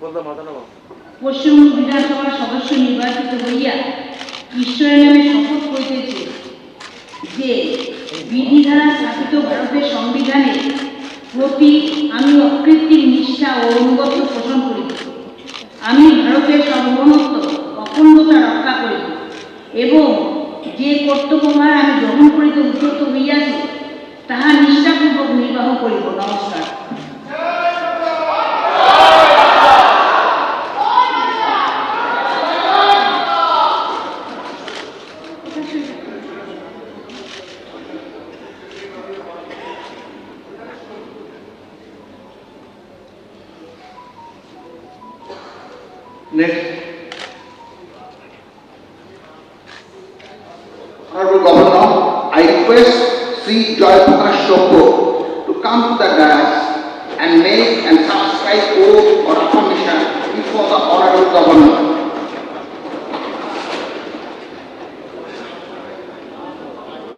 পশ্চিমবঙ্গ বিধানসভার সদস্য নির্বাচিত হইয়া ঈশ্বরের নামে শপথ করিতেছি যে বিধি দ্বারা স্থাপিত ভারতের সংবিধানের প্রতি আমি অকৃত্রিম নিষ্ঠা ও অনুগত্য পোষণ করিব। আমি ভারতের সার্বভৌমত্ব অখণ্ডতা রক্ষা করিব এবং যে কর্তব্যভার আমি গ্রহণ করিতে উদ্যত হইয়াছি তাহা নিষ্ঠাপূর্বক নির্বাহ করিব। নমস্কার। Next, Honorable Governor, I request Sri Joy Prakash Chopra to come to the dais and make and subscribe oath or affirmation before the Honorable Governor.